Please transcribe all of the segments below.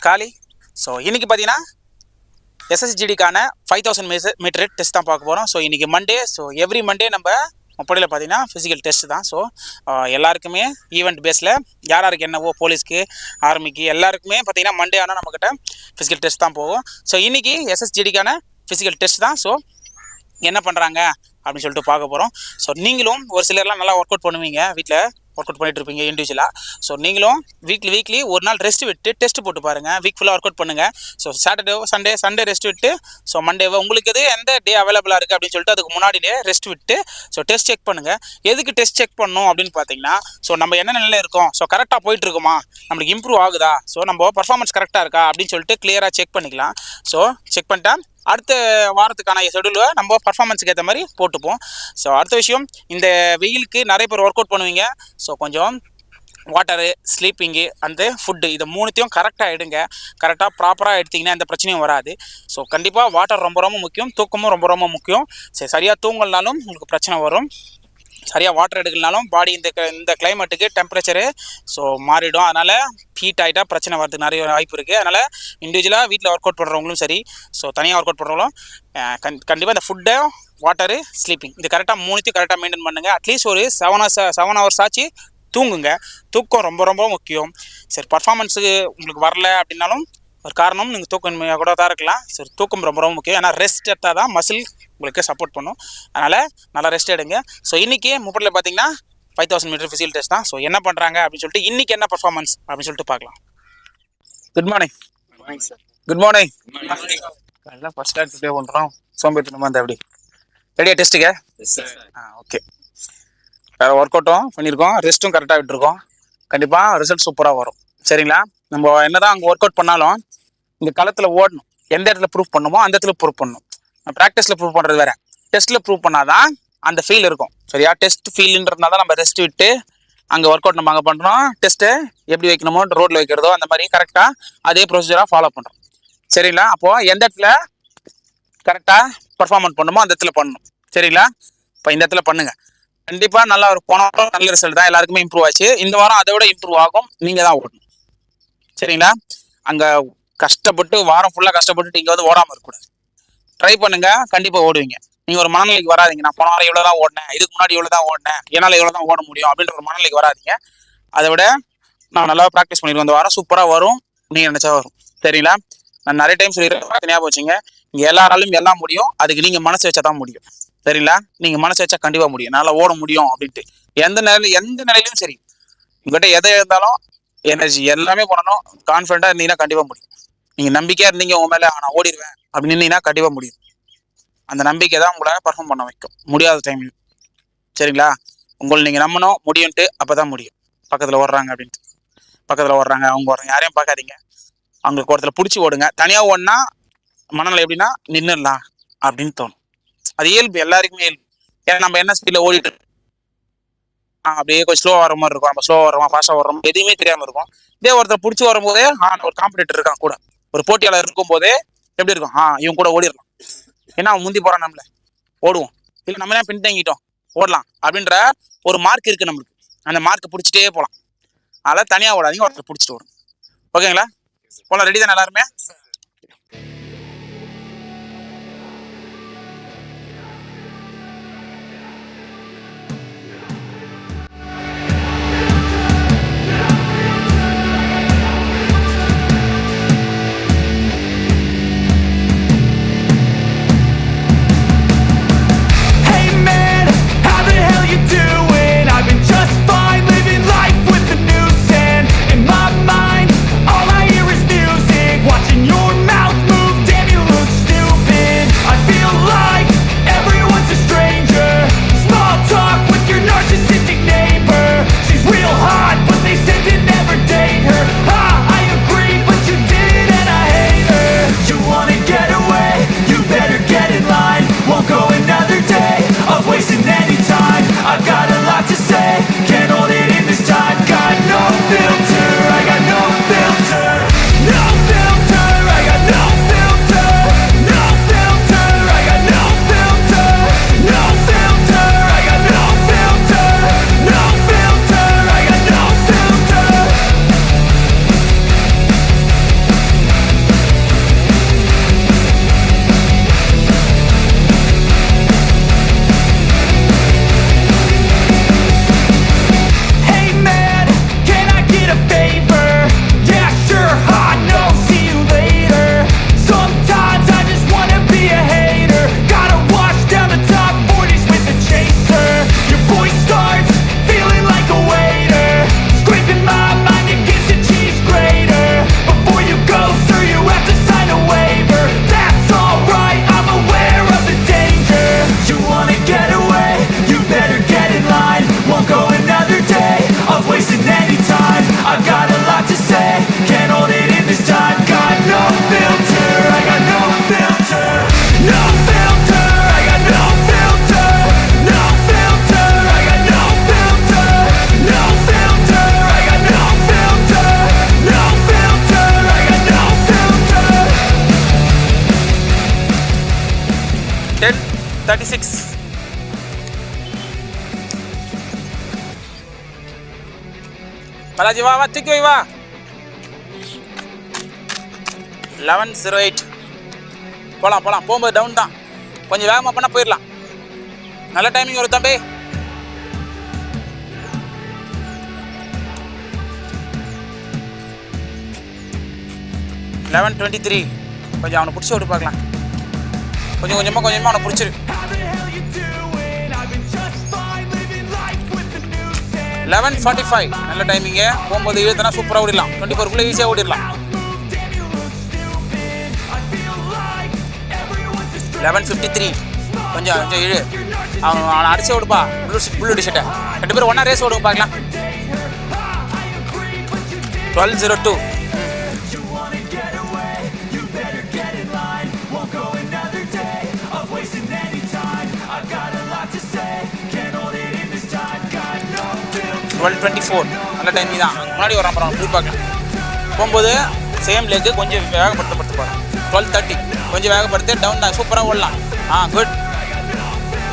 காலி. ஸோ இன்றைக்கி பார்த்தீங்கன்னா எஸ்எஸ்ஜிடிக்கான 5000 மீட்டர் டெஸ்ட் தான் பார்க்க போகிறோம். ஸோ இன்றைக்கி மண்டே. ஸோ எவ்ரி மண்டே நம்ம முப்படையில் பார்த்தீங்கன்னா ஃபிசிக்கல் டெஸ்ட் தான். ஸோ எல்லாருக்குமே ஈவெண்ட் பேஸில் யாருக்கு என்னவோ போலீஸ்க்கு ஆர்மிக்கு எல்லாருக்குமே பார்த்தீங்கன்னா மண்டே ஆனால் நம்மக்கிட்ட ஃபிசிக்கல் டெஸ்ட் தான் போகும். ஸோ இன்றைக்கி எஸ்எஸ்ஜிடிக்கான ஃபிசிக்கல் டெஸ்ட் தான். ஸோ என்ன பண்ணுறாங்க அப்படின்னு சொல்லிட்டு பார்க்க போகிறோம். ஸோ நீங்களும் ஒரு சிலர்லாம் நல்லா ஒர்க் அவுட் பண்ணுவீங்க, வீட்டில் ஒர்க் அவுட் பண்ணிட்டு இருப்பீங்க இண்டிவிஜுவலாக. ஸோ நீங்களும் வீக்லி ஒரு நாள் ரெஸ்ட் விட்டு டெஸ்ட் போட்டு பாருங்கள். வீக் ஃபுல்லாக ஒர்க் அவுட் பண்ணுங்கள். ஸோ சாட்டர்டே சண்டே ரெஸ்ட் விட்டு, ஸோ மண்டேவை உங்களுக்கு எது எந்த டே அவைலபிளாக இருக்குது அப்படின்னு சொல்லிட்டு அதுக்கு முன்னாடியே ரெஸ்ட் விட்டு ஸோ டெஸ்ட் செக் பண்ணுங்கள். எதுக்கு டெஸ்ட் செக் பண்ணணும் அப்படின்னு பார்த்தீங்கன்னா, ஸோ நம்ம என்ன நிலையில் இருக்கோம், ஸோ கரெக்டாக போயிட்டு இருக்குமா, நம்மளுக்கு இம்ப்ரூவ் ஆகுதா, ஸோ நம்ம பர்ஃபார்மன்ஸ் கரெக்டாக இருக்கா அப்படின்னு சொல்லிட்டு கிளியராக செக் பண்ணிக்கலாம். ஸோ செக் பண்ணிட்டா அடுத்த வாரத்துக்கான ஷெடியூலை நம்ம பர்ஃபார்மன்ஸுக்கு ஏற்ற மாதிரி போட்டுப்போம். ஸோ அடுத்த விஷயம், இந்த வெயிலுக்கு நிறைய பேர் ஒர்க் அவுட் பண்ணுவீங்க. ஸோ கொஞ்சம் வாட்டரு, ஸ்லீப்பிங்கு அந்த ஃபுட்டு இது மூணுத்தையும் கரெக்டாக எடுங்க. கரெக்டாக ப்ராப்பராக எடுத்திங்கன்னா எந்த பிரச்சனையும் வராது. ஸோ கண்டிப்பாக வாட்டர் ரொம்ப முக்கியம், தூக்கமும் ரொம்ப முக்கியம். சரி, சரியாக தூங்கலனாலும் உங்களுக்கு பிரச்சனை வரும். சரியாக வாட்டர் எடுக்கலனாலும் பாடி இந்த கிளைமேட்டுக்கு டெம்பரேச்சரு ஸோ மாறிடும். அதனால் ஹீட் ஆகிட்டா பிரச்சனை வரதுக்கு நிறைய வாய்ப்பு இருக்குது. அதனால் இண்டிவிஜுவலாக வீட்டில் ஒர்க் அவுட் பண்ணுறவங்களும் சரி, ஸோ தனியாக ஒர்க் அவுட் பண்ணுறவங்களும் கண்டிப்பாக இந்த ஃபுட்டை, வாட்டரு, ஸ்லீப்பிங் இது கரெக்டாக மூணுத்தையும் கரெக்டாக மெயின்டைன் பண்ணுங்கள். அட்லீஸ்ட் ஒரு 7 ஹவர்ஸ் ஆச்சு தூங்குங்க. தூக்கம் ரொம்ப முக்கியம். சரி, பர்ஃபார்மன்ஸுக்கு உங்களுக்கு வரல அப்படின்னாலும் ஒரு காரணம் நீங்கள் தூக்கமின்மையாக கூட தான் இருக்கலாம். சரி, தூக்கம் ரொம்ப முக்கியம். ஏன்னா ரெஸ்ட் எடுத்தால் தான் மசில் உங்களுக்கு சப்போர்ட் பண்ணும். அதனால் நல்லா ரெஸ்ட் எடுங்க. ஸோ இன்றைக்கி முப்படையில் பார்த்தீங்கன்னா 5000 மீட்டர் ஃபிசிக்கல் டெஸ்ட் தான். ஸோ என்ன பண்ணுறாங்க அப்படின்னு சொல்லிட்டு இன்றைக்கி என்ன பர்ஃபார்மன்ஸ் அப்படின்னு சொல்லிட்டு பார்க்கலாம். Good morning sir. Good morning. எல்லாம் ஃபஸ்ட் ஸ்டார்ட் டுடே பண்ணுறோம். சோம்பேறித்தனமா இருந்தால் எப்படி ரெடியா டெஸ்ட்டுங்க? ஓகே. ஒர்க் அவுட்டும் பண்ணியிருக்கோம், ரெஸ்ட்டும் கரெக்டாக விட்டுருக்கோம். கண்டிப்பாக ரிசல்ட் சூப்பராக வரும். சரிங்களா? நம்ம என்ன தான் அங்கே ஒர்க் அவுட் பண்ணாலும் இந்த களத்தில் ஓடணும். எந்த இடத்துல ப்ரூவ் பண்ணுமோ அந்த இடத்துல ப்ரூவ் பண்ணணும். ப்ராக்டிஸில் ப்ரூவ் பண்ணுறது வேறு, டெஸ்ட்டில் ப்ரூவ் பண்ணாதான் அந்த ஃபீல் இருக்கும். சரியா? டெஸ்ட் ஃபீல்ன்றதுனால தான் நம்ம ரெஸ்ட் விட்டு அங்கே ஒர்க் அவுட் நம்ம அங்கே பண்ணுறோம். டெஸ்ட்டு எப்படி வைக்கணுமோ ரோட்டில் வைக்கிறதோ அந்த மாதிரி கரெக்டாக அதே ப்ரொசீஜராக ஃபாலோ பண்ணுறோம். சரிங்களா? அப்போது எந்த இடத்துல கரெக்டாக பர்ஃபார்மன்ஸ் பண்ணுமோ அந்த இடத்துல பண்ணணும். சரிங்களா? இப்போ இந்த இடத்துல பண்ணுங்கள். கண்டிப்பாக நல்லா ஒரு போன வாரம் நல்ல ரிசல்ட் தான், எல்லாருக்குமே இம்ப்ரூவ் ஆச்சு. இந்த வாரம் அதை விட இம்ப்ரூவ் ஆகும். நீங்கள் தான் ஓடணும். சரிங்களா? அங்கே கஷ்டப்பட்டு வாரம் ஃபுல்லாக கஷ்டப்பட்டு இங்கே வந்து ஓடாமல் இருக்கக்கூடாது. ட்ரை பண்ணுங்கள், கண்டிப்பாக ஓடுவீங்க. நீங்கள் ஒரு மனநிலைக்கு வராதிங்க, நான் போன வாரம் இவ்வளோ தான் ஓடினேன், இதுக்கு முன்னாடி இவ்வளோ தான் ஓடினேன், என்னால் இவ்வளோ தான் ஓட முடியும் அப்படின்ற ஒரு மனநிலைக்கு வராதிங்க. அதை விட நான் நல்லா ப்ராக்டிஸ் பண்ணிடுவேன், இந்த வாரம் சூப்பராக வரும், நீங்கள் நினச்சா வரும். சரிங்களா? நான் நிறைய டைம் சொல்லிடுறேன், ஞாபகம் வச்சுங்க. இங்கே எல்லாராலும் எல்லாம் முடியும், அதுக்கு நீங்கள் மனசு வச்சா தான் முடியும். சரிங்களா? நீங்கள் மனசு வச்சா கண்டிப்பாக முடியும், நல்லா ஓட முடியும் அப்படின்ட்டு. எந்த நிலையிலும் சரி, உங்கள்கிட்ட எதை இருந்தாலும் எனர்ஜி எல்லாமே பண்ணணும். கான்ஃபிடென்ட்டாக இருந்தீங்கன்னா கண்டிப்பாக முடியும். நீங்கள் நம்பிக்கையாக இருந்தீங்க உங்கள் மேலே, நான் ஓடிடுவேன் அப்படின்னு இருந்தீங்கன்னா கண்டிப்பாக முடியும். அந்த நம்பிக்கை தான் உங்களை பர்ஃபார்ம் பண்ண வைக்கும் முடியாத டைம்லையும். சரிங்களா? உங்களை நீங்கள் நம்பணும் முடியும்ட்டு, அப்போ தான் முடியும். பக்கத்தில் ஓடுறாங்க அப்படின்ட்டு, பக்கத்தில் ஓடுறாங்க அவங்க ஓடுறாங்க யாரையும் பார்க்காதீங்க. அவங்களுக்கு ஒருத்தர் பிடிச்சி ஓடுங்க. தனியாக ஓடினா மனநிலை எப்படின்னா நின்றுடலாம் அப்படின்னு தோணும். அது இயல்பு, எல்லாருக்குமே இயல்பு. ஏன்னா நம்ம என்ன ஸ்பீடில் ஓடிட்டு அப்படியே கொஞ்சம் ஸ்லோவாக வர மாதிரி இருக்கும். நம்ம ஸ்லோவாக வரோமா ஃபாஸ்ட்டாக வரோம் எதுவுமே தெரியாமல் இருக்கும். இதே ஒருத்தர் பிடிச்சி வரும்போதே ஒரு காம்படிட்டர் இருக்கான் கூட, ஒரு போட்டியாளர் இருக்கும்போதே எப்படி இருக்கும், இவங்க கூட ஓடிடலாம். ஏன்னா அவன் முந்தி போகிறான், நம்மள ஓடுவோம். இல்லை நம்ம ஏன் பின்தங்கிட்டோம், ஓடலாம் அப்படின்ற ஒரு மார்க் இருக்குது நம்மளுக்கு. அந்த மார்க்கை பிடிச்சிட்டே போகலாம். அதனால் தனியாக ஓடாதீங்க, ஒருத்தர் பிடிச்சிட்டு ஓடும். ஓகேங்களா? போகலாம். ரெடி தானே எல்லாருமே? Watching your 36. பாலாஜி வா வா தூக்கி வை வா. 11:08. போகலாம் போகும்போது டவுன் தான், கொஞ்சம் வேகமாக பண்ணால் போயிடலாம். நல்ல டைமிங் வரும் தம்பி. 11:23. கொஞ்சம் அவனை பிடிச்சி விட்டு பார்க்கலாம். கொஞ்சமாக அவனை பிடிச்சிரு. 11:45. நல்ல டைமிங்கு. போகும்போது இழுத்தனா சூப்பராக ஓடிடலாம். 24 ஈஸியாக ஓடிடலாம். 11:53. கொஞ்சம் இழு. அவனை அடிச்சு விடுப்பா. ப்ளூ டிஷர்ட்டை 2 பேரும் ஒன்றா ரேஸ் ஓடுங்க பார்க்கலாம். 12:02. நல்ல டைமிங் தான். முன்னாடி வரான் அப்புறம் போய் பார்க்கலாம். போகும்போது சேம் லெக்கு கொஞ்சம் வேகப்படுத்த போகிறேன். 12:30. கொஞ்சம் வேகப்படுத்தி டவுன் தான், சூப்பராக ஓடலாம். குட்.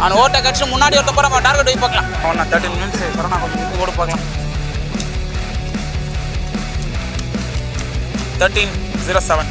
அவன் ஓட்டை கட்சி முன்னாடி ஒருத்த போகிற டார்கெட் போய் பார்க்கலாம். அவன் 13 மினிட்ஸ் கொரோனா கொஞ்சம் ஓட பார்க்கலாம். 13:07.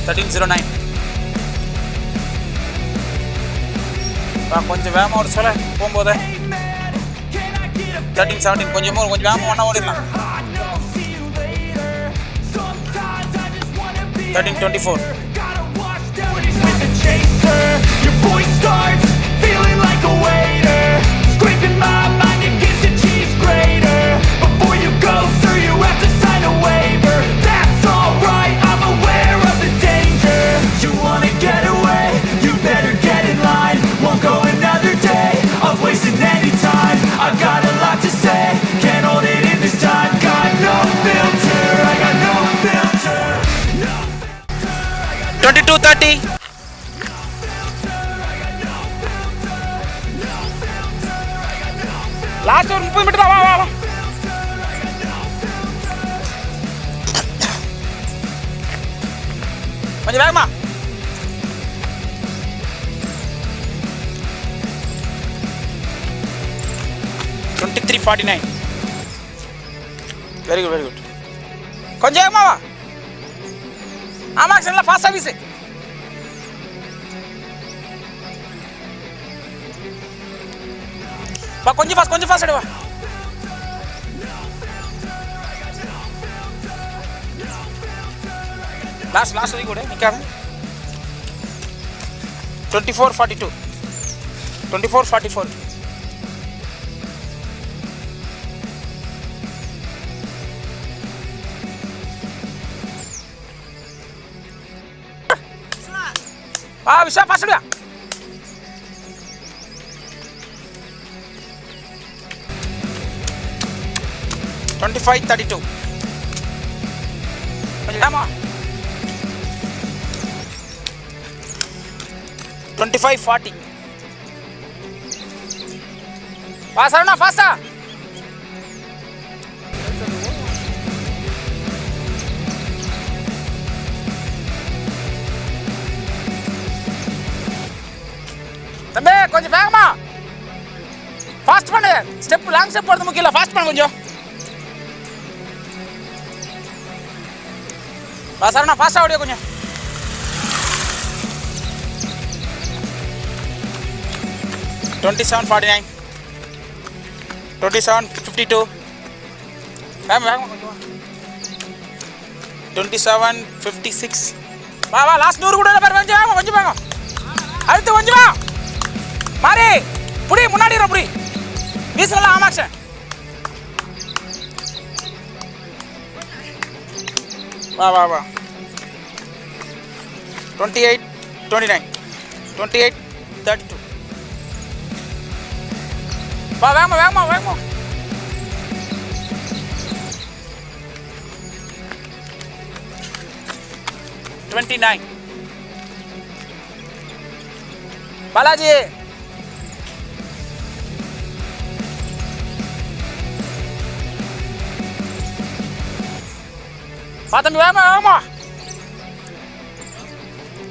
13:09. கொஞ்சம் வேகமாக ஓட சொல்ல போகும்போது. 13:17. கொஞ்சம் வேகமாக ஒன்றா ஓடிடலாம். 13:24. Your voice starts feeling like a waiter, scraping my mind to get the cheese grater. Before you go through, you have to sign a waiver. That's alright, I'm aware of the danger. You wanna get away, you better get in line. Won't go another day of wasting any time. I've got a lot to say, can't hold it in this time. Got no filter, I got no filter. 22:30. Last ஒரு 30 metre தான். வா கொஞ்சம் வேகமா. 23:49. Very good. கொஞ்சம் வேகமா வா. ஆமாம், fast service. கொஞ்சம் ஃபாஸ்ட் அடி வா. லாஸ்ட் வரைக்கும் கூட நிற்காத. 24:42. 24:44. விஷா ஃபாஸ்ட் அடியா. 25:32. ஆமா. 25:40. சரவணா ஃபாஸ்டா. தம்பி கொஞ்சம் வேகமா ஃபாஸ்ட் பண்ணு. லாங் ஸ்டெப் போறது முக்கியம் இல்ல, ஃபாஸ்ட் பண்ணு கொஞ்சம். சரவணா ஃபாஸ்டா ஓடியா கொஞ்சம். 27:49. 27:52. வேகமா கொஞ்சம். 27:56. வா லாஸ்ட் 100 கூட பாரு. கொஞ்சம் வேகம். அடுத்து கொஞ்சம் வா. மாறி புடி, முன்னாடி புடி. வீசலாம். ஆமாக்ஷன். வா. 28:29. 28:32. வா வேகமா. 29. பாலாஜி தம்பி வேகமா.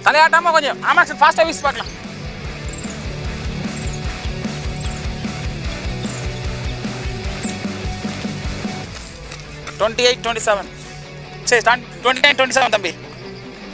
தலையாட்டாம கொஞ்சம். ஆமாக்ஷன் ஃபாஸ்டா வீசி பார்க்கலாம். 28, 27 சரி 29, 27 தம்பி.